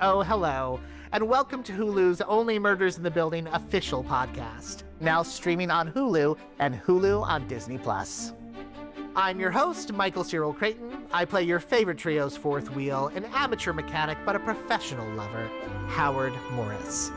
Oh, hello, and welcome to Hulu's Only Murders in the Building official podcast, now streaming on Hulu and Hulu on Disney+. I'm your host, Michael Cyril Creighton. I play your favorite trio's fourth wheel, an amateur mechanic but a professional lover, Howard Morris.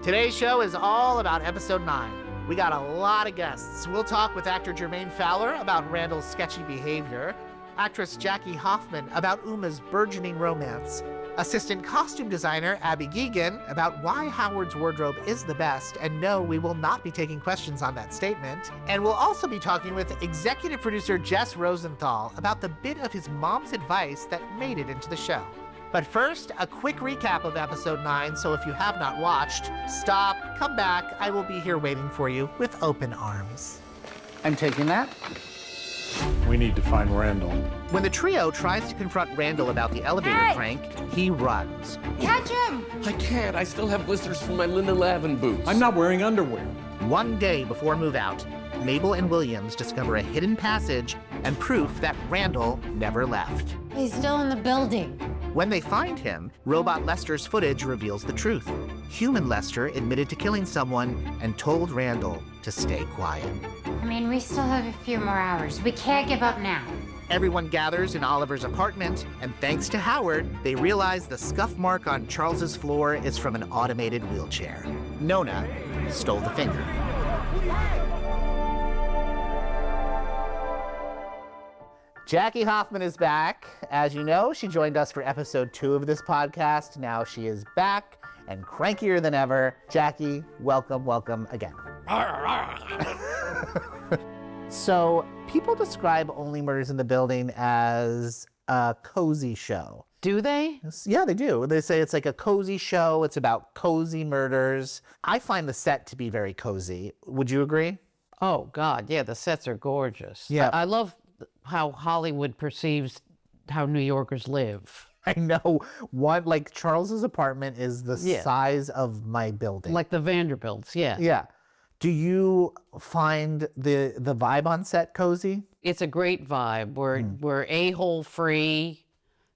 Today's show is all about episode 9. We got a lot of guests. We'll talk with actor Jermaine Fowler about Randall's sketchy behavior, actress Jackie Hoffman about Uma's burgeoning romance, assistant costume designer Abby Geegan about why Howard's wardrobe is the best, and no, we will not be taking questions on that statement. And we'll also be talking with executive producer Jess Rosenthal about the bit of his mom's advice that made it into the show. But first, a quick recap of episode 9, so if you have not watched, stop, come back, I will be here waiting for you with open arms. I'm taking that. We need to find Randall. When the trio tries to confront Randall about the elevator prank, he runs. Catch him! I can't. I still have blisters from my Linda Lavin boots. I'm not wearing underwear. One day before move out, Mabel and Williams discover a hidden passage and proof that Randall never left. He's still in the building. When they find him, Robot Lester's footage reveals the truth. Human Lester admitted to killing someone and told Randall to stay quiet. I mean, we still have a few more hours. We can't give up now. Everyone gathers in Oliver's apartment, and thanks to Howard, they realize the scuff mark on Charles's floor is from an automated wheelchair. Nona stole the finger. Jackie Hoffman is back. As you know, she joined us for episode 2 of this podcast. Now she is back and crankier than ever. Jackie, welcome again. So, people describe Only Murders in the Building as a cozy show. Do they? Yeah, they do. They say it's like a cozy show. It's about cozy murders. I find the set to be very cozy. Would you agree? Oh, God, yeah, the sets are gorgeous. Yeah. I love how Hollywood perceives how New Yorkers live. I know. Like Charles's apartment is the Yeah. size of my building. Like the Vanderbilts, yeah. Yeah. Do you find the vibe on set cozy? It's a great vibe. We're a-hole free.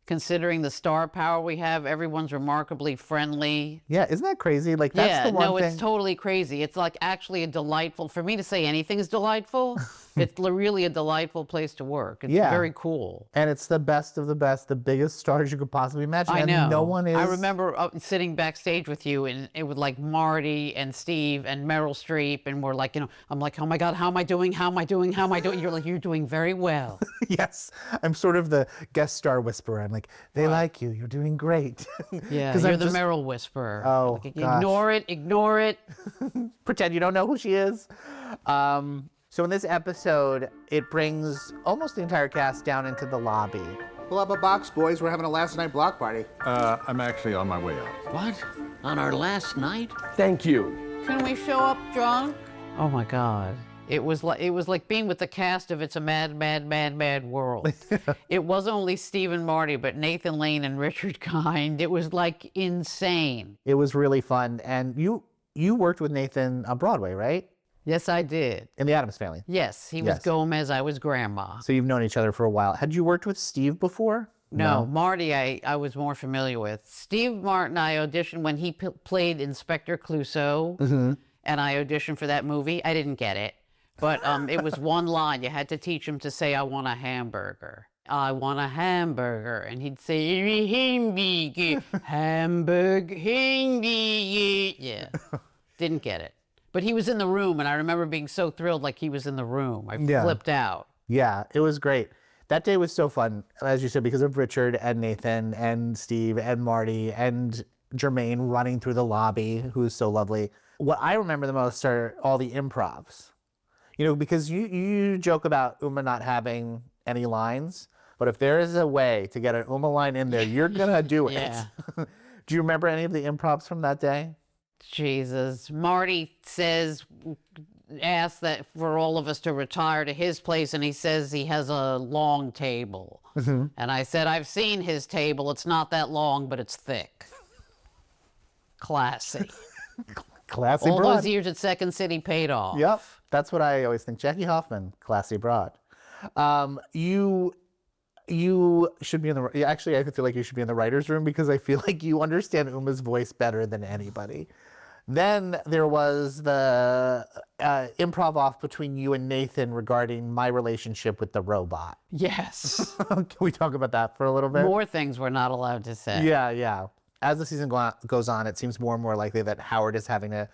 Considering the star power we have, everyone's remarkably friendly. Yeah, isn't that crazy? Like that's the one thing. It's totally crazy. It's like actually a delightful, for me to say anything is delightful, it's really a delightful place to work. It's very cool. And it's the best of the best, the biggest stars you could possibly imagine. I know. And no one is. I remember sitting backstage with you, and it was like Marty and Steve and Meryl Streep, and we're like, I'm like, oh my God, how am I doing? How am I doing? How am I doing? You're like, you're doing very well. Yes, I'm sort of the guest star whisperer. I'm like, they like you. You're doing great. Yeah, you're the Meryl whisperer. Oh, like, gosh. Ignore it. Pretend you don't know who she is. So in this episode, it brings almost the entire cast down into the lobby. Pull up a box, boys. We're having a last night block party. I'm actually on my way out. What? On our last night? Thank you. Can we show up drunk? Oh my God. It was like being with the cast of It's a Mad, Mad, Mad, Mad World. It wasn't only Steve and Marty, but Nathan Lane and Richard Kind. It was like insane. It was really fun. And you worked with Nathan on Broadway, right? Yes, I did. In The Addams Family. Yes, he was Gomez, I was Grandma. So you've known each other for a while. Had you worked with Steve before? No, Marty I was more familiar with. Steve Martin, I auditioned when he played Inspector Clouseau, and I auditioned for that movie. I didn't get it. But it was one line. You had to teach him to say, I want a hamburger. I want a hamburger. And he'd say, hamburger, hamburger, hamburger. Yeah, didn't get it. But he was in the room, and I remember being so thrilled like he was in the room. I flipped out. Yeah, it was great. That day was so fun, as you said, because of Richard and Nathan and Steve and Marty and Jermaine running through the lobby, who was so lovely. What I remember the most are all the improvs. Because you joke about Uma not having any lines, but if there is a way to get an Uma line in there, you're going to do it. Yeah. Do you remember any of the improvs from that day? Jesus. Marty asks that for all of us to retire to his place, and he says he has a long table. And I said, I've seen his table. It's not that long, but it's thick. Classy. Classy all broad. those years at Second City paid off. Yep. That's what I always think. Jackie Hoffman, classy broad. You You should be in the... Actually, I feel like you should be in the writer's room because I feel like you understand Uma's voice better than anybody. Then there was the improv off between you and Nathan regarding my relationship with the robot. Yes. Can we talk about that for a little bit? More things we're not allowed to say. Yeah. As the season goes on, it seems more and more likely that Howard is having a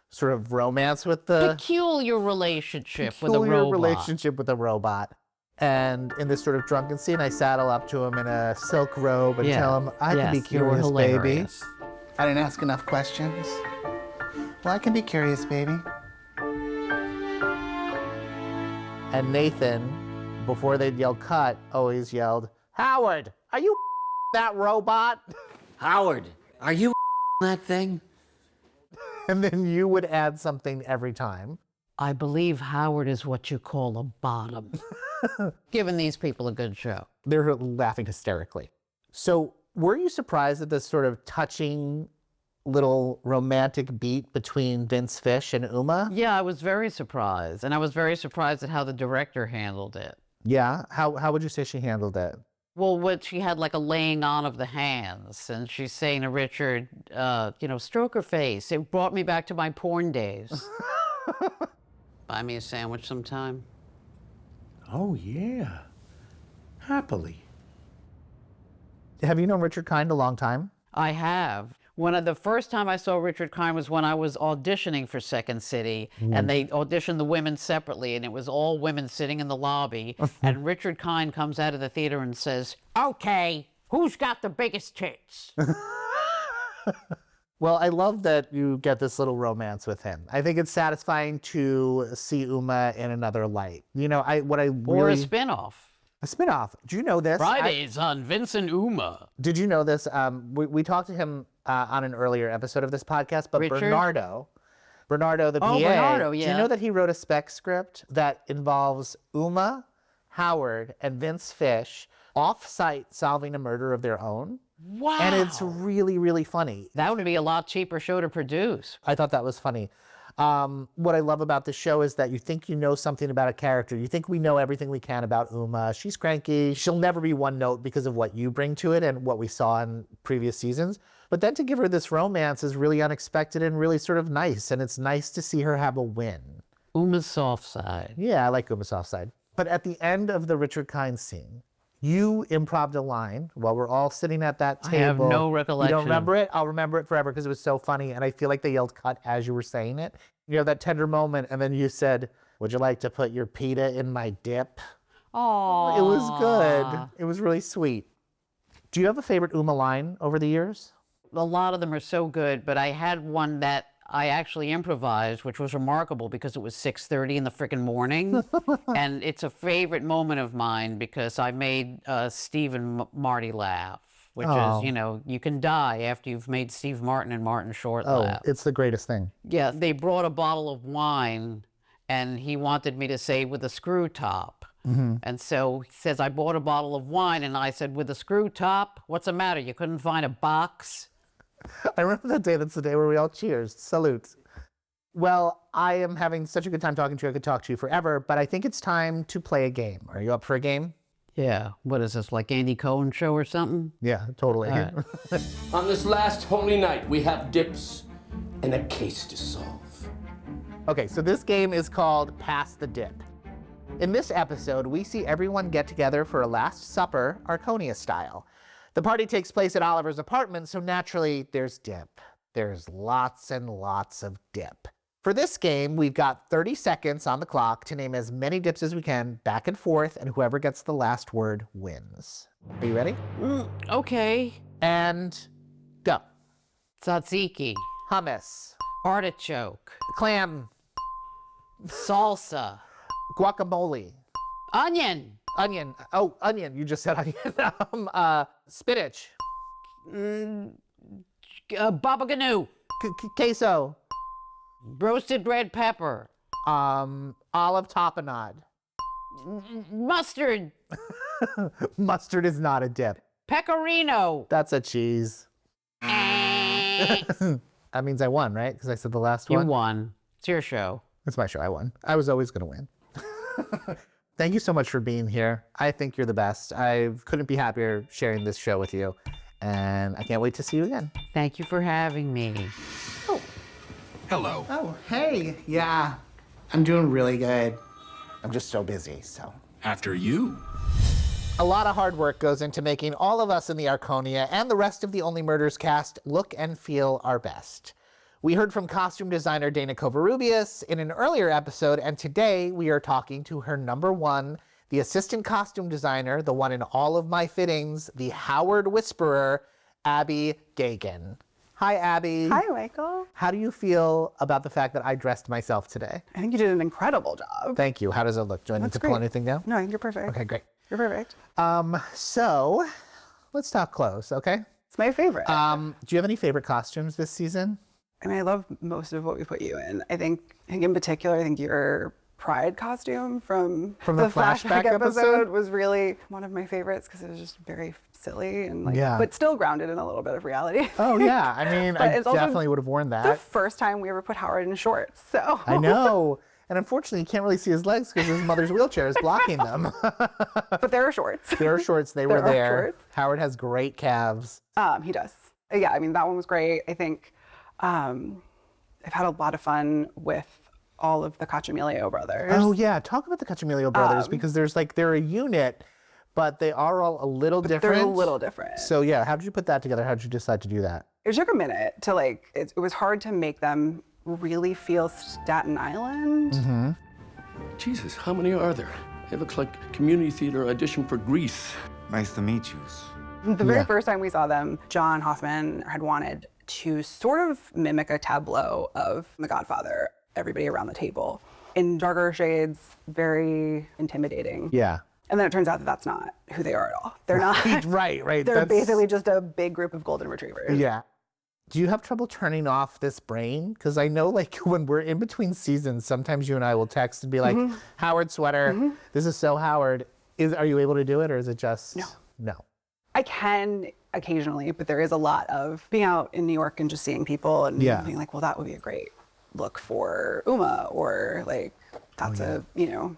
sort of romance with the... Peculiar relationship with a robot. relationship with a robot. And in this sort of drunken scene, I saddle up to him in a silk robe and tell him, I can be curious, baby. I didn't ask enough questions. Well, I can be curious, baby. And Nathan, before they'd yell cut, always yelled, Howard, are you that robot? Howard, are you that thing? And then you would add something every time. I believe Howard is what you call a bottom. Giving these people a good show. They're laughing hysterically. So were you surprised at this sort of touching little romantic beat between Vince Fish and Uma? Yeah, I was very surprised. And I was very surprised at how the director handled it. Yeah? How would you say she handled it? Well, she had like a laying on of the hands. And she's saying to Richard, stroke her face. It brought me back to my porn days. Buy me a sandwich sometime. Oh, yeah. Happily. Have you known Richard Kind a long time? I have. The first time I saw Richard Kind was when I was auditioning for Second City, and they auditioned the women separately, and it was all women sitting in the lobby, and Richard Kind comes out of the theater and says, okay, who's got the biggest tits? Well, I love that you get this little romance with him. I think it's satisfying to see Uma in another light. You know, Or a spinoff. A spinoff. Do you know this? Fridays on Vincent Uma. Did you know this? We talked to him on an earlier episode of this podcast, but Richard? Bernardo the PA. Bernardo, yeah. Do you know that he wrote a spec script that involves Uma, Howard, and Vince Fish off-site solving a murder of their own? Wow. And it's really, really funny. That would be a lot cheaper show to produce. I thought that was funny. What I love about the show is that you think you know something about a character. You think we know everything we can about Uma. She's cranky. She'll never be one note because of what you bring to it and what we saw in previous seasons. But then to give her this romance is really unexpected and really sort of nice. And it's nice to see her have a win. Uma's soft side. Yeah, I like Uma's soft side. But at the end of the Richard Kind scene, you improv'd a line while we're all sitting at that table. I have no recollection. You don't remember it? I'll remember it forever because it was so funny. And I feel like they yelled cut as you were saying it. You know, that tender moment. And then you said, would you like to put your pita in my dip? Oh, It was good. It was really sweet. Do you have a favorite Uma line over the years? A lot of them are so good, but I had one that I actually improvised, which was remarkable because it was 6:30 in the frickin' morning. And it's a favorite moment of mine because I made Steve and Marty laugh, which is, you can die after you've made Steve Martin and Martin Short laugh. It's the greatest thing. Yeah, they brought a bottle of wine and he wanted me to say with a screw top. And so he says, I bought a bottle of wine, and I said, with a screw top? What's the matter? You couldn't find a box? I remember that day. That's the day where we all cheers. Salute. Well, I am having such a good time talking to you. I could talk to you forever, but I think it's time to play a game. Are you up for a game? Yeah. What is this, like Andy Cohen show or something? Yeah, totally. All right. On this last holy night, we have dips and a case to solve. Okay, so this game is called Pass the Dip. In this episode, we see everyone get together for a Last Supper, Arconia style. The party takes place at Oliver's apartment, so naturally there's dip. There's lots and lots of dip. For this game, we've got 30 seconds on the clock to name as many dips as we can, back and forth, and whoever gets the last word wins. Are you ready? Okay. And go. Tzatziki. Hummus. Artichoke. Clam. Salsa. Guacamole. Onion. Onion. Oh, onion. You just said onion. Spinach. Baba ganoush. Queso. Roasted red pepper. Olive tapenade. Mustard. Mustard is not a dip. Pecorino. That's a cheese. That means I won, right? Because I said the last You one. won. It's your show. It's my show. I won. I was always going to win. Thank you so much for being here. I think you're the best. I couldn't be happier sharing this show with you. And I can't wait to see you again. Thank you for having me. Hello. Oh, hey. Yeah, I'm doing really good. I'm just so busy, so. After you. A lot of hard work goes into making all of us in the Arconia and the rest of the Only Murders cast look and feel our best. We heard from costume designer Dana Covarrubias in an earlier episode, and today we are talking to her number one, the assistant costume designer, the one in all of my fittings, the Howard Whisperer, Abby Gagan. Hi, Abby. Hi, Michael. How do you feel about the fact that I dressed myself today? I think you did an incredible job. Thank you. How does it look? Do I need to pull great. anything down? No, I think you're perfect. Okay, great. You're perfect. So let's talk clothes, okay? It's my favorite. Do you have any favorite costumes this season? I mean, I love most of what we put you in. I think in particular, I think your Pride costume from the flashback episode? was really one of my favorites because it was just very silly and like, Yeah. but still grounded in a little bit of reality. Oh yeah, I mean, But I it's also definitely would have worn the that. first time we ever put Howard in shorts, so. I know. And unfortunately, you can't really see his legs because his mother's wheelchair is blocking them. But there are shorts. There are shorts. They were There are there. shorts. Howard has great calves. He does. Yeah, I mean, that one was great. I think I've had a lot of fun with all of the Cacciamilio brothers. Oh yeah, talk about the Cacciamilio brothers because they're a unit, but they are all a little different. They're a little different. So yeah, how did you put that together? How did you decide to do that? It took a minute to like, it was hard to make them really feel Staten Island. Mm-hmm. Jesus, how many are there? It looks like community theater audition for Grease. Nice to meet you. The very first time we saw them, John Hoffman had wanted to sort of mimic a tableau of The Godfather, everybody around the table. In darker shades, very intimidating. Yeah. And then it turns out that that's not who they are at all. They're not. Right. They're basically just a big group of golden retrievers. Yeah. Do you have trouble turning off this brain? Because I know, like, when we're in between seasons, sometimes you and I will text and be like, Howard sweater, this is so Howard. Are you able to do it, or is it just... No. I can occasionally, but there is a lot of being out in New York and just seeing people and being like, well, that would be a great look for Uma, or like, that's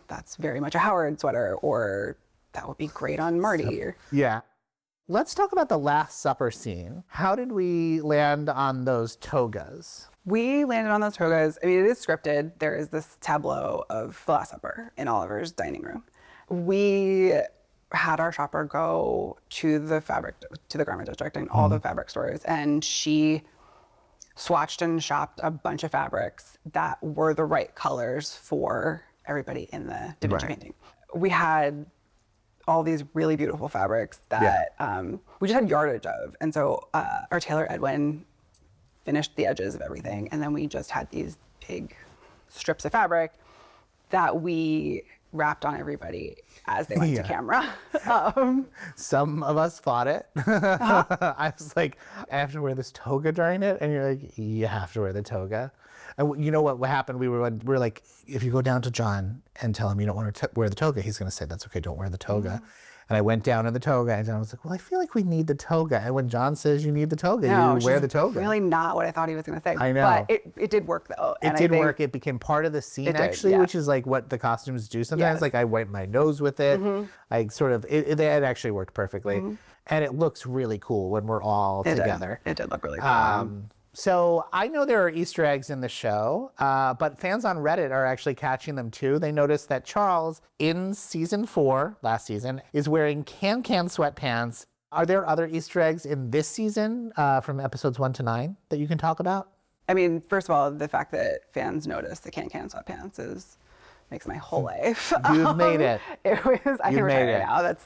that's very much a Howard sweater, or that would be great on Marty. Yeah. Let's talk about the Last Supper scene. How did we land on those togas? We landed on those togas. I mean, it is scripted. There is this tableau of the Last Supper in Oliver's dining room. We had our shopper go to the garment district and all the fabric stores, and she swatched and shopped a bunch of fabrics that were the right colors for everybody in the Da Vinci painting. We had all these really beautiful fabrics that we just had yardage of. And so our tailor, Edwin, finished the edges of everything. And then we just had these big strips of fabric that we wrapped on everybody as they went to camera. Some of us fought it. I was like, I have to wear this toga during it. And you're like, you have to wear the toga. And you know what happened? We were like, if you go down to John and tell him you don't want to wear the toga, he's going to say, that's okay, don't wear the toga. And I went down in the toga, and John was like, well, I feel like we need the toga. And when John says you need the toga, you wear the toga. Really not what I thought he was going to say. I know. But it did work, though. It did work. It became part of the scene, actually, which is like what the costumes do sometimes. Yes. Like I wiped my nose with it. I sort of, it actually worked perfectly. And it looks really cool when we're all together. It did look really cool. So I know there are Easter eggs in the show, but fans on Reddit are actually catching them too. They noticed that Charles, in season 4, last season, is wearing can-can sweatpants. Are there other Easter eggs in this season from episodes 1 to 9 that you can talk about? I mean, first of all, the fact that fans notice the can-can sweatpants makes my whole life. You've made it. It was, I can You've retire made it. now. That's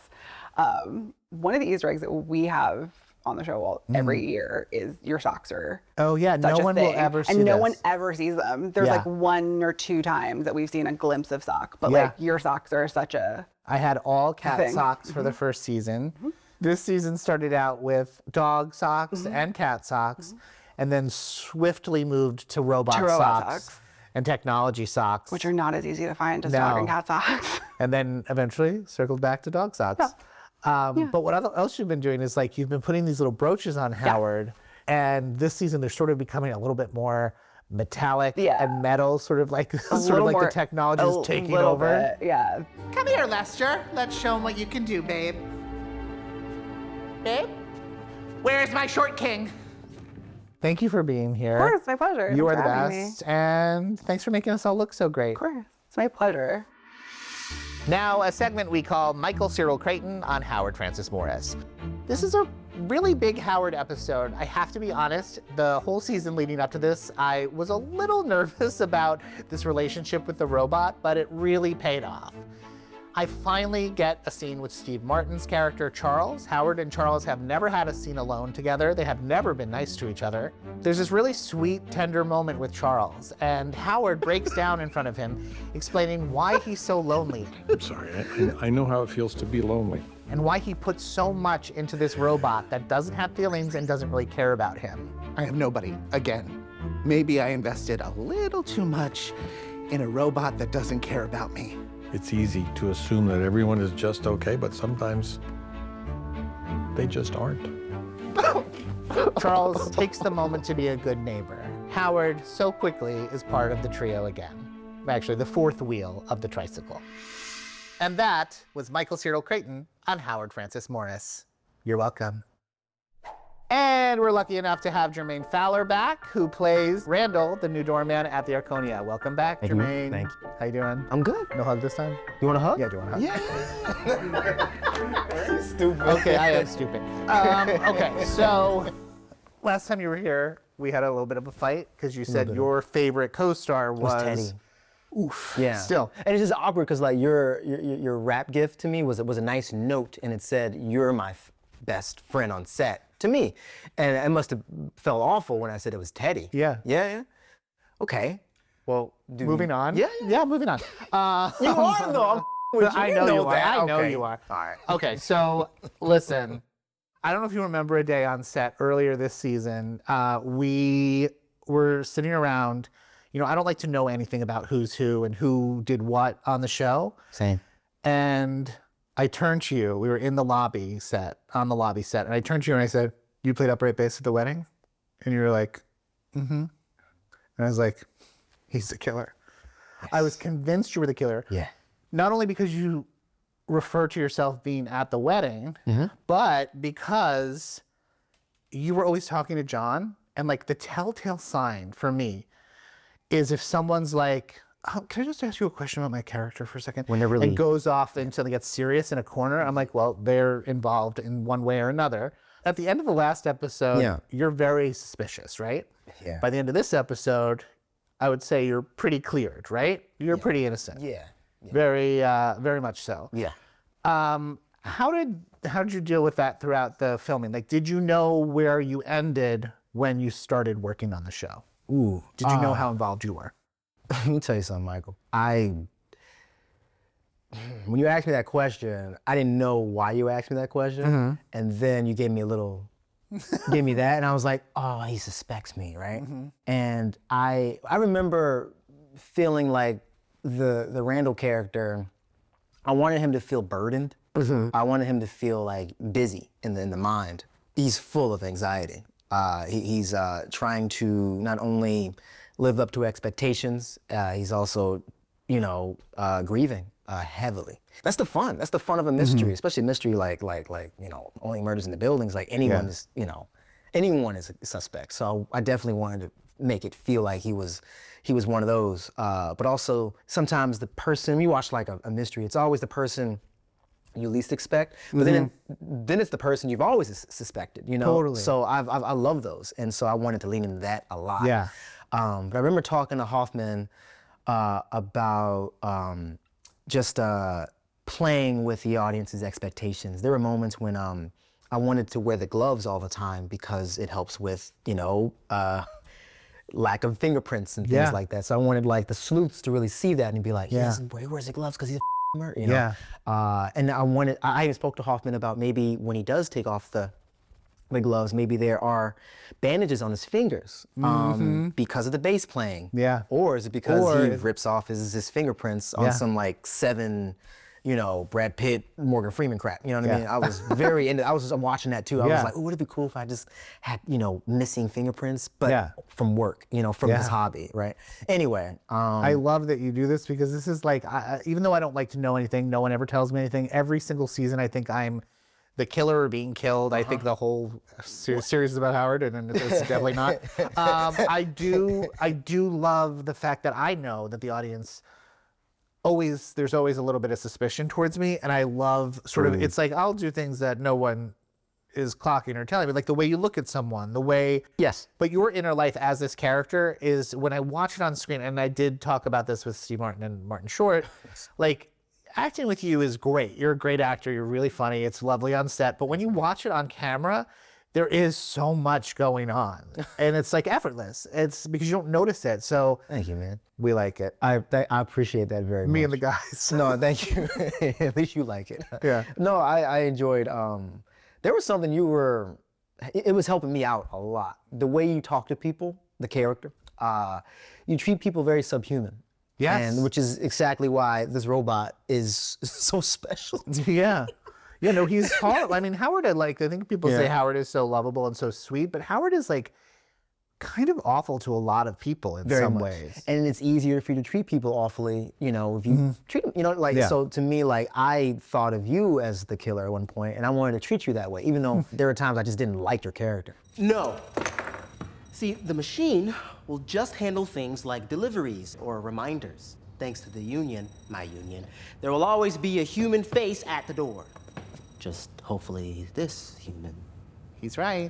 one of the Easter eggs that we have on the show every year is your socks are Oh yeah, no one will ever see and no this. one ever sees them. There's like 1 or 2 times that we've seen a glimpse of sock, but like your socks are such a I had all cat thing. socks for the first season. This season started out with dog socks and cat socks, and then swiftly moved to robot socks and technology socks. which are not as easy to find as dog and cat socks. And then eventually circled back to dog socks. But what else you've been doing is like you've been putting these little brooches on Howard, and this season they're sort of becoming a little bit more metallic Yeah. and metal, sort of like A sort of little like the more- technology is a taking little over. bit, yeah. Come here, Lester. Let's show him what you can do, babe. Babe? Where's my short king? Thank you for being here. Of course, my pleasure. You are Thanks the for having me. best, and thanks for making us all look so great. Of course, it's my pleasure. Now, a segment we call Michael Cyril Creighton on Howard Francis Morris. This is a really big Howard episode. I have to be honest, the whole season leading up to this, I was a little nervous about this relationship with the robot, but it really paid off. I finally get a scene with Steve Martin's character, Charles. Howard and Charles have never had a scene alone together. They have never been nice to each other. There's this really sweet, tender moment with Charles, and Howard breaks down in front of him, explaining why he's so lonely I'm sorry, I know how it feels to be lonely. and why he puts so much into this robot that doesn't have feelings and doesn't really care about him. I have nobody, again. Maybe I invested a little too much in a robot that doesn't care about me. It's easy to assume that everyone is just okay, but sometimes they just aren't. Charles takes the moment to be a good neighbor. Howard, so quickly, is part of the trio again. Actually, the fourth wheel of the tricycle. And that was Michael Cyril Creighton on Howard Francis Morris. You're welcome. And we're lucky enough to have Jermaine Fowler back, who plays Randall, the new doorman at the Arconia. Welcome back, Thank you. Jermaine. Thank you. How you doing? I'm good. No hug this time? You want a hug? Yeah, do you want a hug? Yeah. Stupid. Okay, I am stupid. Okay, so last time you were here, we had a little bit of a fight because you said your favorite co-star was Teddy. Oof. Yeah. Still. And it's just awkward because like your rap gift to me was a nice note, and it said you're my best friend on set to me, and it must have felt awful when I said it was Teddy. Yeah. Yeah. Okay. Well, Moving on. Yeah. Moving on. You are though. I'm with you. I You know you are. that. I know Okay. you are. All right. Okay, so listen, I don't know if you remember a day on set earlier this season. We were sitting around. You know, I don't like to know anything about who's who and who did what on the show. Same. And I turned to you. We were in the lobby set, and I turned to you and I said, "You played upright bass at the wedding?" And you were like, "Mm-hmm." And I was like, "He's the killer." Yes. I was convinced you were the killer. Yeah. Not only because you refer to yourself being at the wedding, but because you were always talking to John, and like the telltale sign for me is if someone's like, "Oh, can I just ask you a question about my character for a second?" When they're really- and goes off until they get serious in a corner, I'm like, well, they're involved in one way or another. At the end of the last episode, you're very suspicious, right? Yeah. By the end of this episode, I would say you're pretty cleared, right? You're pretty innocent. Yeah. Very much so. Yeah. How did you deal with that throughout the filming? Like, did you know where you ended when you started working on the show? Ooh. Did you know how involved you were? Let me tell you something, Michael. When you asked me that question, I didn't know why you asked me that question. And then you gave me that, and I was like, oh, he suspects me, right? And I remember feeling like the Randall character, I wanted him to feel burdened. I wanted him to feel like busy in the mind. He's full of anxiety. He's trying to not only live up to expectations, he's also, grieving heavily. That's the fun. That's the fun of a mystery, especially a mystery like Only Murders in the Buildings. Like anyone is, anyone is a suspect. So I definitely wanted to make it feel like he was one of those. But also sometimes the person, you watch like a mystery, it's always the person you least expect, but then it's the person you've always suspected, Totally. So I love those, and so I wanted to lean into that a lot. Yeah. But I remember talking to Hoffman about just playing with the audience's expectations. There were moments when I wanted to wear the gloves all the time because it helps with, lack of fingerprints and things like that. So I wanted like the sleuths to really see that and be like, he wears the gloves because he's a murderer, And I even spoke to Hoffman about maybe when he does take off the gloves, maybe there are bandages on his fingers because of the bass playing. Yeah. Or is it because he rips off his fingerprints on some like 7 Brad Pitt, Morgan Freeman crap. You know what I mean? I was very into. I'm watching that too. I was like, oh, would it be cool if I just had missing fingerprints, but from work, from this hobby, right? Anyway, I love that you do this because this is like, even though I don't like to know anything, no one ever tells me anything. Every single season, I think I'm the killer or being killed. I think the whole series is about Howard, and it's definitely not. I do love the fact that I know that the audience there's always a little bit of suspicion towards me, and I love sort of, it's like I'll do things that no one is clocking or telling me, like the way you look at someone, the way. Yes. But your inner life as this character is, when I watch it on screen, and I did talk about this with Steve Martin and Martin Short, like, acting with you is great. You're a great actor. You're really funny. It's lovely on set. But when you watch it on camera, there is so much going on. And it's like effortless. It's because you don't notice it. So thank you, man. We like it. I appreciate that very much. Me and the guys. No, thank you. At least you like it. Yeah. No, I enjoyed, there was something it was helping me out a lot. The way you talk to people, the character, you treat people very subhuman. Yes. And which is exactly why this robot is so special. Yeah. Yeah, no, he's hard. I mean, Howard, I think people say Howard is so lovable and so sweet, but Howard is like kind of awful to a lot of people in some ways. And it's easier for you to treat people awfully, if you treat them, so to me, I thought of you as the killer at one point, and I wanted to treat you that way, even though there were times I just didn't like your character. No. See, the machine will just handle things like deliveries or reminders. Thanks to the union, my union, there will always be a human face at the door. Just hopefully this human. He's right.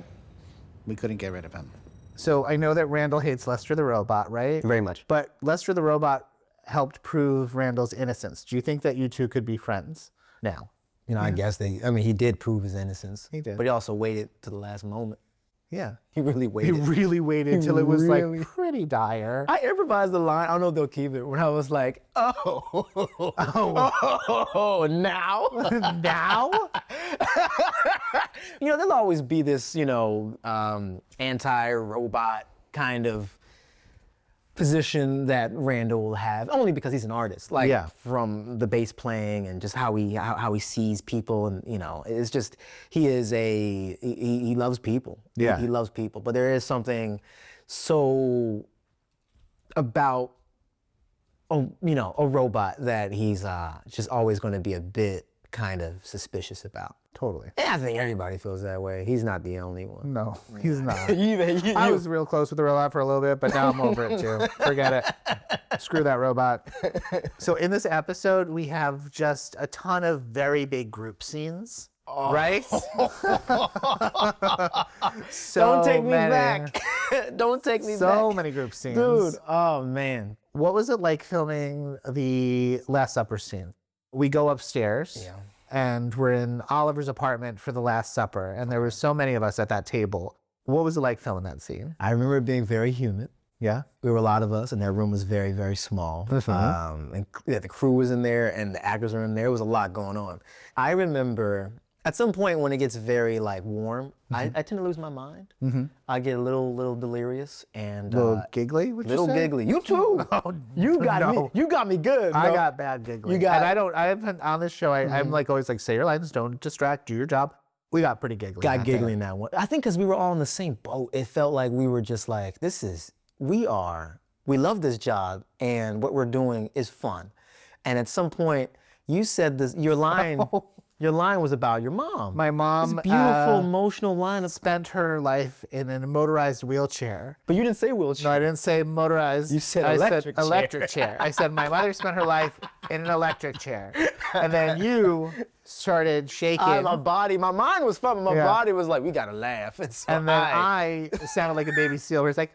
We couldn't get rid of him. So I know that Randall hates Lester the robot, right? Very much. But Lester the robot helped prove Randall's innocence. Do you think that you two could be friends now? I guess he did prove his innocence. He did. But he also waited to the last moment. Yeah. He really waited. He really waited till it was like pretty dire. I improvised the line, I don't know if they'll keep it, when I was like, now? Now? There'll always be this, anti-robot kind of position that Randall will have, only because he's an artist, from the bass playing and just how he sees people, and it's just he loves people. Yeah, he loves people. But there is something so about a robot that he's just always going to be a bit kind of suspicious about. Totally. And I think everybody feels that way. He's not the only one. No, he's not. I was real close with the robot for a little bit, but now I'm over it too. Forget it. Screw that robot. So in this episode, we have just a ton of very big group scenes. Right? Don't take me back. Don't take me back. So many group scenes. Dude, oh man. What was it like filming the Last Supper scene? We go upstairs. Yeah. And we're in Oliver's apartment for the Last Supper, and there were so many of us at that table. What was it like filming that scene? I remember it being very humid. Yeah? We were a lot of us, and that room was very, very small. And the crew was in there, and the actors were in there. There was a lot going on. I remember at some point when it gets very warm, I tend to lose my mind. I get a little delirious and a little giggly. Giggly. You too. Oh, you got me. You got me good. Bro. I got bad giggly. And I haven't on this show. I'm always say your lines, don't distract, do your job. We got pretty giggly. Got giggly in that one. I think because we were all in the same boat. It felt like we were just we love this job, and what we're doing is fun. And at some point, you said this. Your line. Your line was about your mom. My mom, this beautiful, emotional line. Spent her life in a motorized wheelchair. But you didn't say wheelchair. No, I didn't say motorized. You said electric chair. I said my mother spent her life in an electric chair. And then you started shaking. My mind was fun, but my body was like, we gotta laugh. And then I sounded like a baby seal where it's like,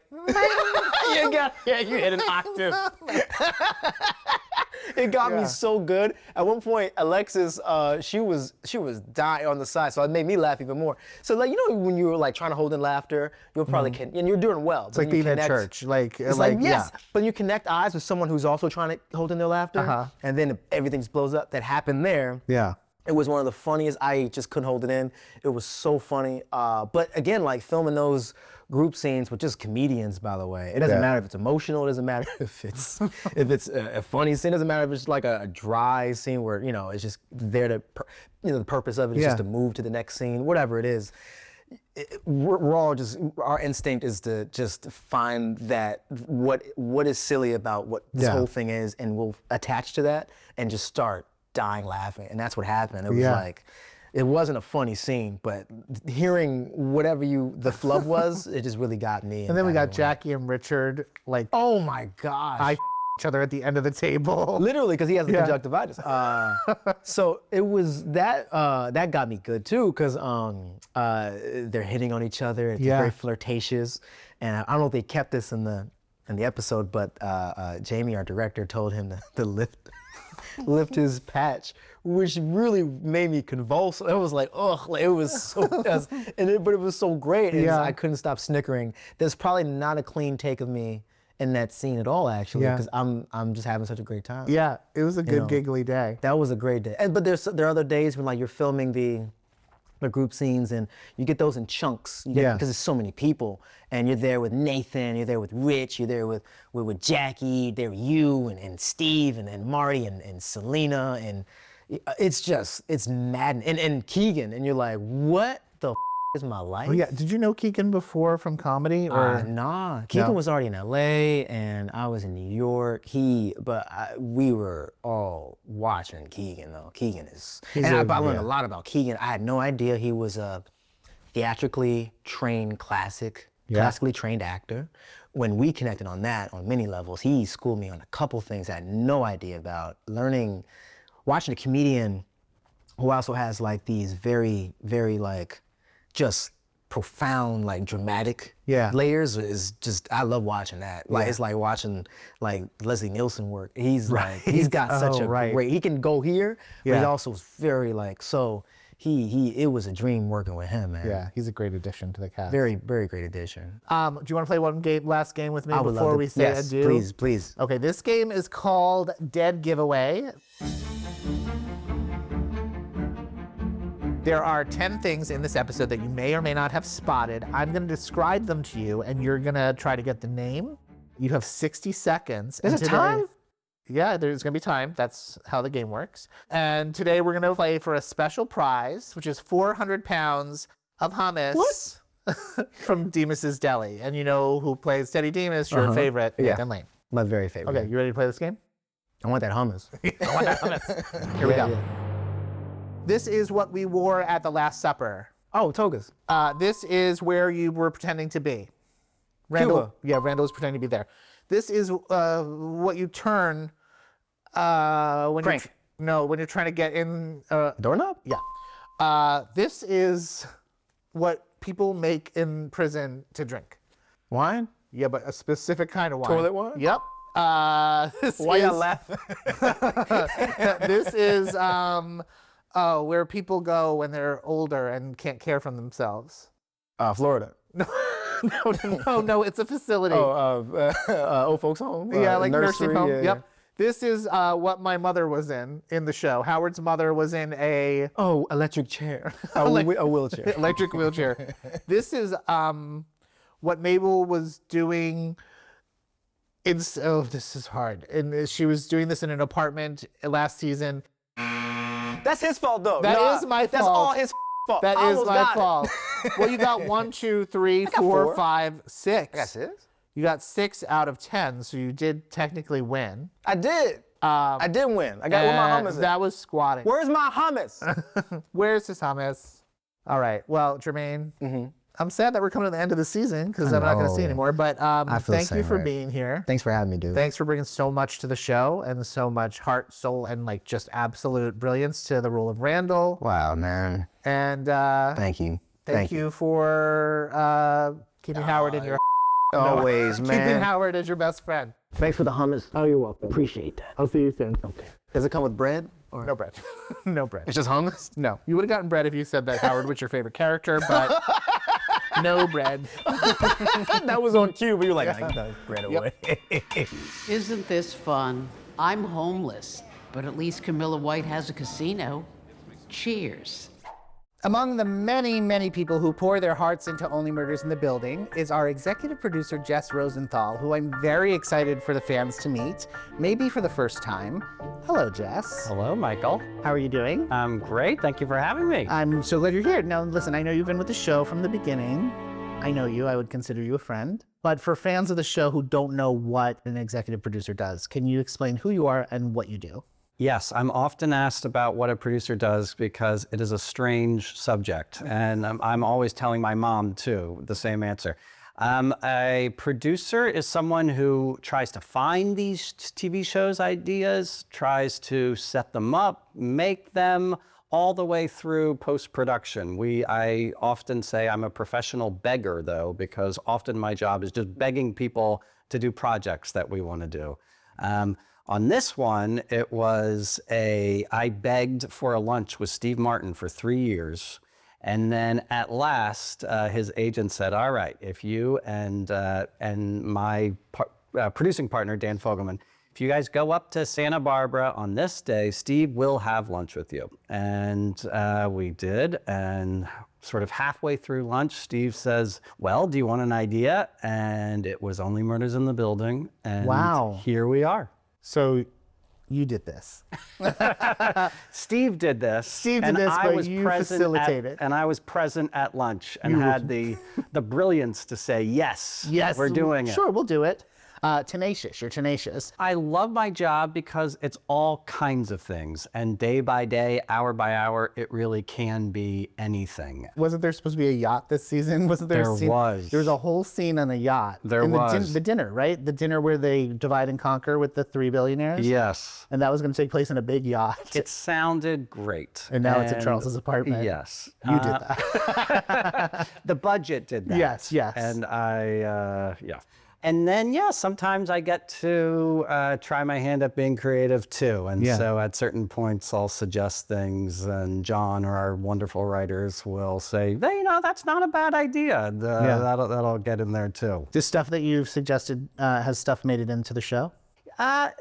you hit an octave. It got me so good. At one point, Alexis, she was dying on the side, so it made me laugh even more. So when you were trying to hold in laughter, you'll probably and you're doing well. It's like being at church, yes. But you connect eyes with someone who's also trying to hold in their laughter, and then everything blows up. That happened there. Yeah. It was one of the funniest. I just couldn't hold it in. It was so funny. But again, filming those group scenes with just comedians, by the way. It doesn't matter if it's emotional. It doesn't matter if it's a funny scene. It doesn't matter if it's like a dry scene where, you know, it's just there to, you know, the purpose of it is just to move to the next scene, whatever it is. We're all just, our instinct is to just find that what is silly about what this whole thing is, and we'll attach to that and just start dying laughing. And that's what happened. It was like, it wasn't a funny scene, but hearing whatever the flub was, it just really got me. And then we got Jackie and Richard, like, oh my gosh. Each other at the end of the table. Literally, because he has the conjunctivitis. So it was that got me good too, because they're hitting on each other. It's very flirtatious, and I don't know if they kept this in the episode, but Jamie, our director, told him to lift his patch, which really made me convulse. It was like, ugh, like, it was so, but it was so great, and I couldn't stop snickering. There's probably not a clean take of me in that scene at all, actually, because I'm just having such a great time. Yeah, it was a good giggly day. That was a great day. But there are other days when, like, you're filming the group scenes and you get those in chunks. Because there's so many people, and you're there with Nathan, you're there with Rich, you're there with Jackie, there with you and Steve and Marty and Selena, and it's maddening. And Keegan, and you're like, what the is my life? Oh, yeah. Did you know Keegan before from comedy? Or nah. Keegan was already in LA, and I was in New York. We were all watching Keegan, though. Keegan is, I learned a lot about Keegan. I had no idea he was a theatrically trained classically trained actor. When we connected on that, on many levels, he schooled me on a couple things I had no idea about. Watching a comedian who also has like these very, very like, just profound, like dramatic layers is just, I love watching that. Like it's like watching like Leslie Nielsen work. He's like, he's got such a great, he can go here, but he also is very like, so it was a dream working with him, man. Yeah, he's a great addition to the cast. Very, very great addition. Do you want to play last game with me before we say adieu? Yes, please. Okay, this game is called Dead Giveaway. There are 10 things in this episode that you may or may not have spotted. I'm going to describe them to you, and you're going to try to get the name. You have 60 seconds. Is it time? Yeah, there's going to be time. That's how the game works. And today we're going to play for a special prize, which is 400 pounds of hummus from Demas's Deli. And you know who plays Teddy Demas, your favorite, Nathan Lane. My very favorite. Okay, you ready to play this game? I want that hummus. I want that hummus. Here we go. Yeah. This is what we wore at the Last Supper. Oh, togas. This is where you were pretending to be. Randall, Cuba. Yeah, Randall was pretending to be there. This is what you turn when Crank. when you're trying to get in. Doorknob? Yeah. This is what people make in prison to drink. Wine? Yeah, but a specific kind of wine. Toilet wine? Yep. Why y'all laughing? This is where people go when they're older and can't care for themselves. Florida. No, it's a facility. Old folks home. Yeah, like nursing home. Yeah, Yep. This is what my mother was in the show. Howard's mother was in a electric chair. A wheelchair. Electric wheelchair. This is what Mabel was doing. This is hard. And she was doing this in an apartment last season. That's his fault, though. That is my fault. That's all his fault. That is my fault. Well, you got 1, 2, 3, 4, 5, 6. I got 6. You got 6 out of 10, so you did technically win. I did. I did win. I got where my hummus is. That was squatting. Where's my hummus? Where's his hummus? All right. Well, Jermaine, I'm sad that we're coming to the end of the season because I'm not going to see anymore. But thank you for being here. Thanks for having me, dude. Thanks for bringing so much to the show and so much heart, soul, and like just absolute brilliance to the role of Randall. Wow, man. And thank you. Thank you for keeping Howard in your always, man. Keeping Howard as your best friend. Thanks for the hummus. Oh, you're welcome. Appreciate that. I'll see you soon. Okay. Does it come with bread? Or? No bread. No bread. It's just hummus? No. You would have gotten bread if you said that Howard was your favorite character, but no bread. That was on cue, but you were like, I can put bread away. Isn't this fun? I'm homeless, but at least Camilla White has a casino. Cheers. Among the many, many people who pour their hearts into Only Murders in the Building is our executive producer, Jess Rosenthal, who I'm very excited for the fans to meet, maybe for the first time. Hello, Jess. Hello, Michael. How are you doing? I'm great. Thank you for having me. I'm so glad you're here. Now, listen, I know you've been with the show from the beginning. I know you. I would consider you a friend. But for fans of the show who don't know what an executive producer does, can you explain who you are and what you do? Yes, I'm often asked about what a producer does because it is a strange subject. And I'm always telling my mom, too, the same answer. A producer is someone who tries to find these TV shows ideas, tries to set them up, make them, all the way through post-production. I often say I'm a professional beggar, though, because often my job is just begging people to do projects that we want to do. On this one, I begged for a lunch with Steve Martin for 3 years. And then at last, his agent said, all right, if you and my producing partner, Dan Fogelman, if you guys go up to Santa Barbara on this day, Steve will have lunch with you. And we did. And sort of halfway through lunch, Steve says, well, do you want an idea? And it was Only Murders in the Building. And wow. Here we are. So you did this. Steve did this. Steve did this, but you facilitated. And I was present at lunch and had the brilliance to say, yes, we're doing it. Sure, we'll do it. Tenacious, you're tenacious. I love my job because it's all kinds of things. And day by day, hour by hour, it really can be anything. Wasn't there supposed to be a yacht this season? Wasn't there? There was. There was a whole scene on a yacht. There was. The dinner, right? The dinner where they divide and conquer with the 3 billionaires? Yes. And that was going to take place in a big yacht. It sounded great. And now it's at Charles's apartment. Yes. You did that. The budget did that. Yes. And yeah. And then, sometimes I get to try my hand at being creative too. And so at certain points, I'll suggest things, and John or our wonderful writers will say, hey, that's not a bad idea. That'll get in there too. The stuff that you've suggested, has stuff made it into the show?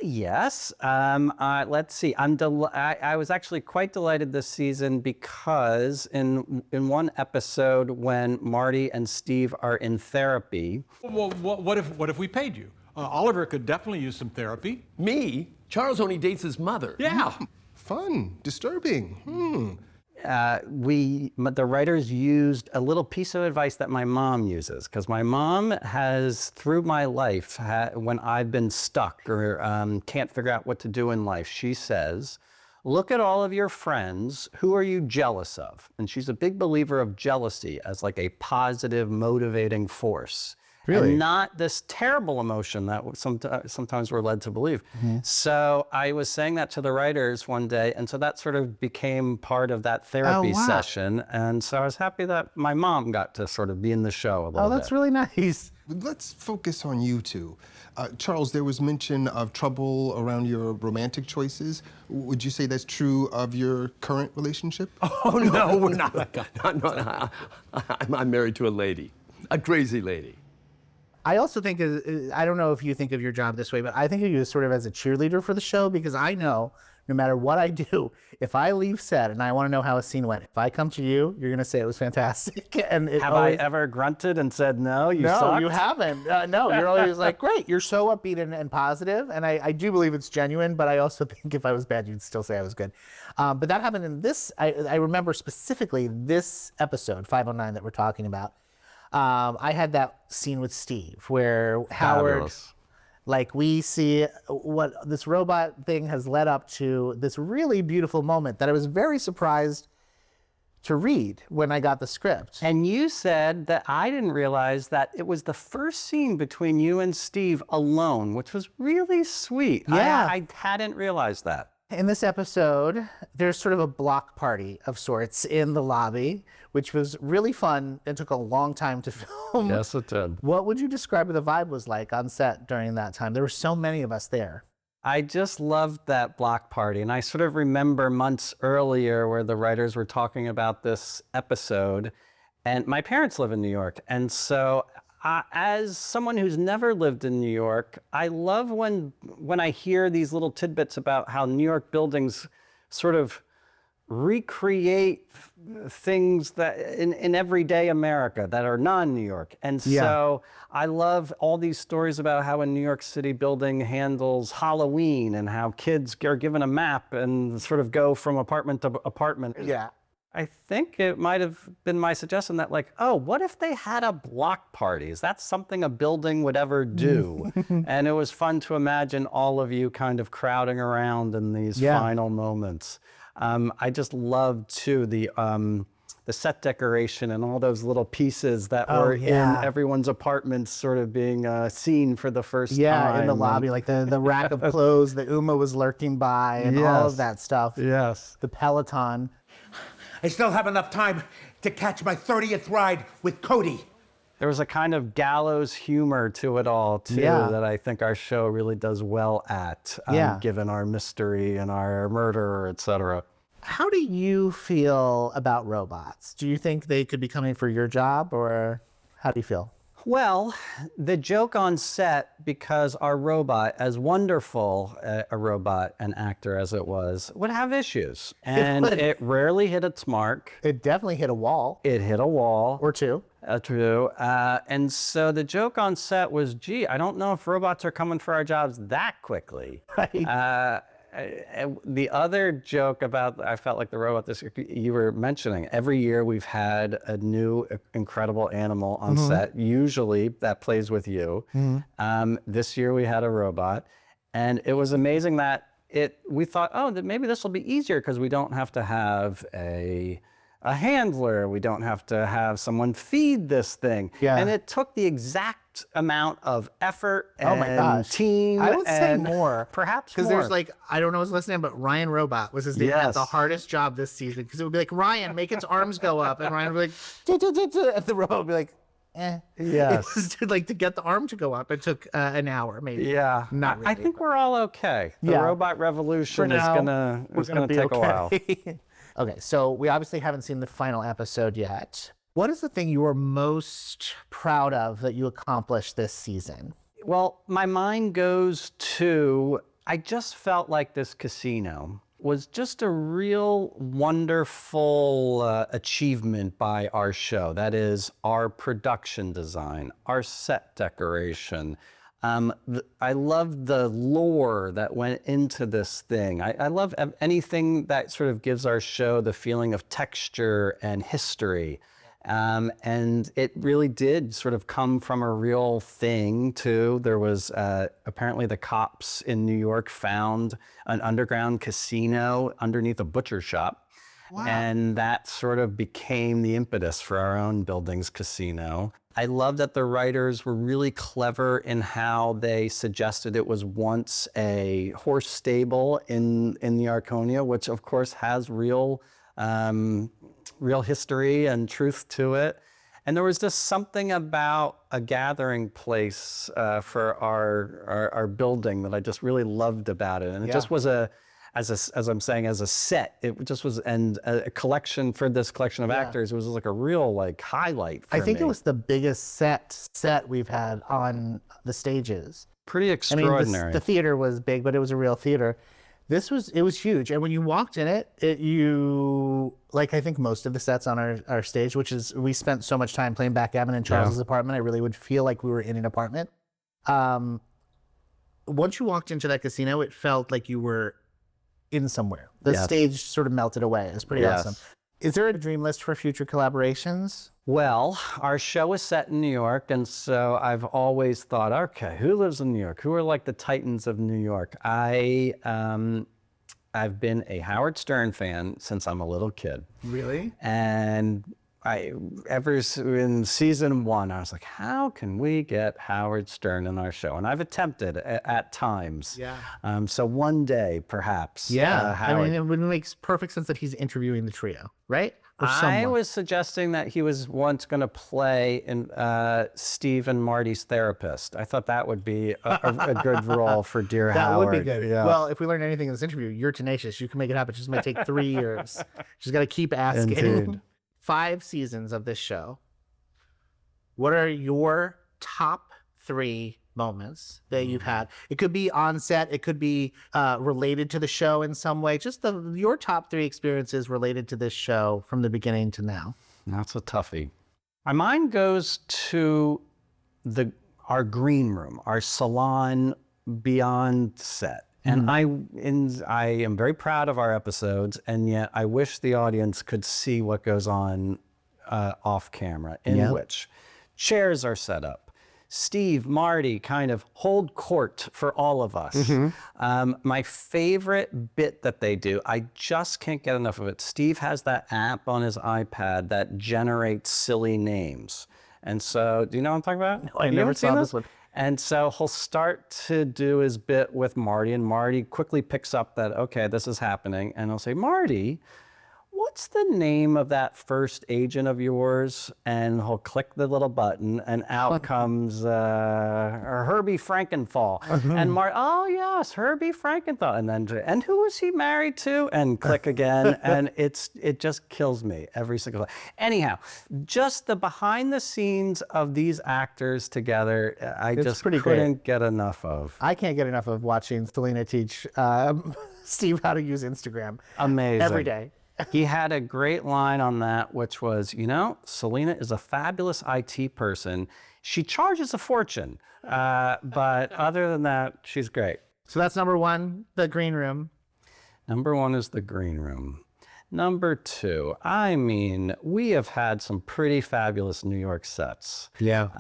Yes. Let's see. I was actually quite delighted this season because in one episode when Marty and Steve are in therapy. Well, what if we paid you? Oliver could definitely use some therapy. Me? Charles only dates his mother. Yeah. Fun. Disturbing. The writers used a little piece of advice that my mom uses, because my mom has, through my life, when I've been stuck or can't figure out what to do in life, she says, look at all of your friends. Who are you jealous of? And she's a big believer of jealousy as like a positive, motivating force. Really? And not this terrible emotion that sometimes we're led to believe. Mm-hmm. So I was saying that to the writers one day, and so that sort of became part of that therapy session. And so I was happy that my mom got to sort of be in the show a little bit. Oh, that's really nice. Let's focus on you two. Charles, there was mention of trouble around your romantic choices. Would you say that's true of your current relationship? Oh, no, we're not. I'm married to a lady, a crazy lady. I also think, I don't know if you think of your job this way, but I think of you as sort of as a cheerleader for the show, because I know no matter what I do, if I leave set and I want to know how a scene went, if I come to you, you're going to say it was fantastic. And Have I ever grunted and said, no, you sucked? No, you haven't. No, you're always like, great, you're so upbeat and positive. And I do believe it's genuine, but I also think if I was bad, you'd still say I was good. But that happened in this, I remember specifically this episode, 509, that we're talking about. I had that scene with Steve where Howard, like we see what this robot thing has led up to this really beautiful moment that I was very surprised to read when I got the script. And you said that I didn't realize that it was the first scene between you and Steve alone, which was really sweet. Yeah. I hadn't realized that. In this episode, there's sort of a block party of sorts in the lobby, which was really fun and took a long time to film. Yes, it did. What would you describe what the vibe was like on set during that time? There were so many of us there. I just loved that block party. And I sort of remember months earlier where the writers were talking about this episode. And my parents live in New York. And so as someone who's never lived in New York, I love when I hear these little tidbits about how New York buildings sort of recreate things that in everyday America that are non-New York. And so I love all these stories about how a New York City building handles Halloween and how kids are given a map and sort of go from apartment to apartment. Yeah. I think it might have been my suggestion that like, oh, what if they had a block party? Is that something a building would ever do? And it was fun to imagine all of you kind of crowding around in these final moments. I just loved too the set decoration and all those little pieces that were in everyone's apartments sort of being seen for the first time. Yeah, in the lobby, like the rack of clothes that Uma was lurking by and all of that stuff. Yes. The Peloton. I still have enough time to catch my 30th ride with Cody. There was a kind of gallows humor to it all, too, that I think our show really does well at, given our mystery and our murder, etc. How do you feel about robots? Do you think they could be coming for your job, or how do you feel? Well, the joke on set, because our robot, as wonderful a robot and actor as it was, would have issues. And it rarely hit its mark. It definitely hit a wall. It hit a wall. Or two. True. And so the joke on set was, gee, I don't know if robots are coming for our jobs that quickly. Right. The other joke about, I felt like the robot this you were mentioning, every year we've had a new incredible animal on set, usually that plays with you. This year we had a robot, and it was amazing that we thought, oh, that maybe this will be easier because we don't have to have a handler, we don't have to have someone feed this thing. And it took the exact amount of effort and team. I would say more. Perhaps more. Because there's like, I don't know who's listening, but Ryan Robot was his name. Had the hardest job this season. Because it would be like, Ryan, make its arms go up. And Ryan would be like, and the robot would be like, eh. Yes. Like to get the arm to go up, it took an hour maybe. Yeah. Not really. I think we're all okay. The robot revolution is gonna take a while. Okay, so we obviously haven't seen the final episode yet. What is the thing you are most proud of that you accomplished this season? Well, my mind goes to, I just felt like this casino was just a real wonderful achievement by our show. That is our production design, our set decoration. I love the lore that went into this thing. I love anything that sort of gives our show the feeling of texture and history. And it really did sort of come from a real thing, too. There was apparently the cops in New York found an underground casino underneath a butcher shop. Wow. And that sort of became the impetus for our own building's casino. I love that the writers were really clever in how they suggested it was once a horse stable in the Arconia, which of course has real history and truth to it. And there was just something about a gathering place for our building that I just really loved about it. And it just was as I'm saying, as a set, it just was, and a collection for this collection of actors, it was like a real highlight for me. I think it was the biggest set we've had on the stages. Pretty extraordinary. I mean, the theater was big, but it was a real theater. It was huge. And when you walked in it, you, like I think most of the sets on our stage, which is, we spent so much time playing backgammon in Charles's apartment, I really would feel like we were in an apartment. Once you walked into that casino, it felt like you were in somewhere. The stage sort of melted away. It was pretty awesome. Is there a dream list for future collaborations? Well, our show is set in New York, and so I've always thought, okay, who lives in New York? Who are like the titans of New York? I've been a Howard Stern fan since I'm a little kid. Really? And ever in season 1, I was like, how can we get Howard Stern in our show? And I've attempted at times. Yeah. So one day, perhaps. Yeah. Howard. I mean, it makes perfect sense that he's interviewing the trio, right? I was suggesting that he was once going to play in Steve and Marty's therapist. I thought that would be a good role for dear Howard. That would be good. Yeah. Well, if we learn anything in this interview, you're tenacious. You can make it happen. It just might take 3 years. Just got to keep asking. Indeed. 5 seasons of this show. What are your top 3 moments that you've had? It could be on set, it could be related to the show in some way. Just your top 3 experiences related to this show from the beginning to now. That's a toughie. My mind goes to our green room, our salon beyond set. And I am very proud of our episodes, and yet I wish the audience could see what goes on off camera, in which chairs are set up. Steve, Marty kind of hold court for all of us. My favorite bit that they do, I just can't get enough of it. Steve has that app on his iPad that generates silly names. And so, do you know what I'm talking about? No, I never saw this one. And so he'll start to do his bit with Marty, and Marty quickly picks up that, okay, this is happening. And he'll say, Marty, what's the name of that first agent of yours? And he'll click the little button, and out comes Herbie Frankenthal. And Marty, oh yes, Herbie Frankenthal. And who is he married to? And click again, and it just kills me every single time. Anyhow, just the behind the scenes of these actors together, I just couldn't get enough of. I can't get enough of watching Selena teach Steve how to use Instagram. Amazing. Every day. He had a great line on that, which was, Selena is a fabulous IT person. She charges a fortune, but other than that, she's great. So that's number 1, the green room. Number 1 is the green room. Number 2, we have had some pretty fabulous New York sets. Yeah.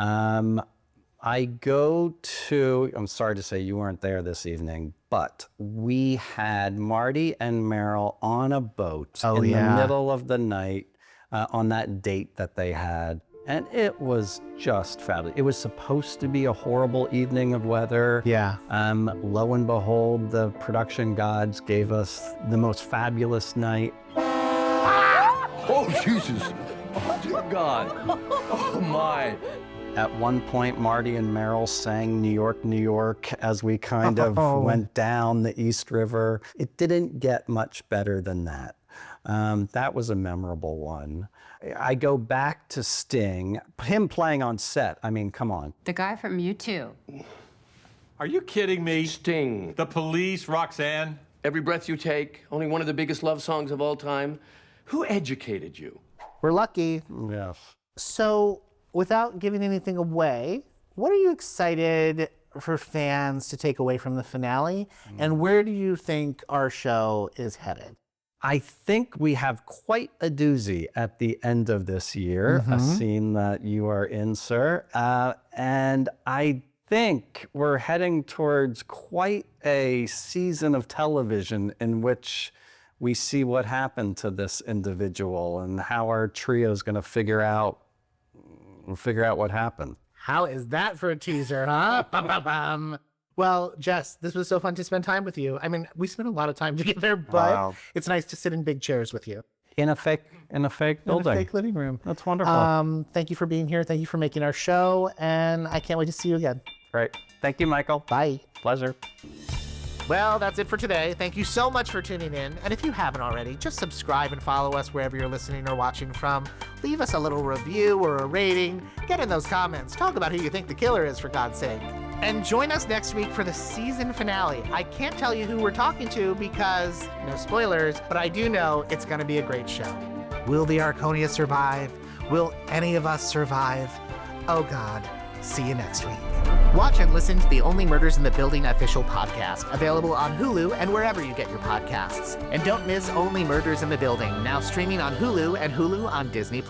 I go to, I'm sorry to say you weren't there this evening, but we had Marty and Meryl on a boat in the middle of the night on that date that they had. And it was just fabulous. It was supposed to be a horrible evening of weather. Yeah. Lo and behold, the production gods gave us the most fabulous night. Oh, Jesus. Oh, dear God. Oh, my. At one point, Marty and Meryl sang New York, New York as we kind of went down the East River. It didn't get much better than that. That was a memorable one. I go back to Sting, him playing on set. Come on. The guy from U2. Are you kidding me? Sting. The Police, Roxanne? Every Breath You Take, only one of the biggest love songs of all time. Who educated you? We're lucky. Yes. So, without giving anything away, what are you excited for fans to take away from the finale? And where do you think our show is headed? I think we have quite a doozy at the end of this year, a scene that you are in, sir. And I think we're heading towards quite a season of television in which we see what happened to this individual and how our trio is going to figure out what happened. How is that for a teaser, huh? Well, Jess, this was so fun to spend time with you. We spent a lot of time together, but it's nice to sit in big chairs with you. In a fake building. In a fake living room. That's wonderful. Thank you for being here. Thank you for making our show, and I can't wait to see you again. Great. Thank you, Michael. Bye. Pleasure. Well, that's it for today. Thank you so much for tuning in. And if you haven't already, just subscribe and follow us wherever you're listening or watching from. Leave us a little review or a rating. Get in those comments. Talk about who you think the killer is, for God's sake. And join us next week for the season finale. I can't tell you who we're talking to because, no spoilers, but I do know it's going to be a great show. Will the Arconia survive? Will any of us survive? Oh God, see you next week. Watch and listen to the Only Murders in the Building official podcast, available on Hulu and wherever you get your podcasts. And don't miss Only Murders in the Building, now streaming on Hulu and Hulu on Disney+.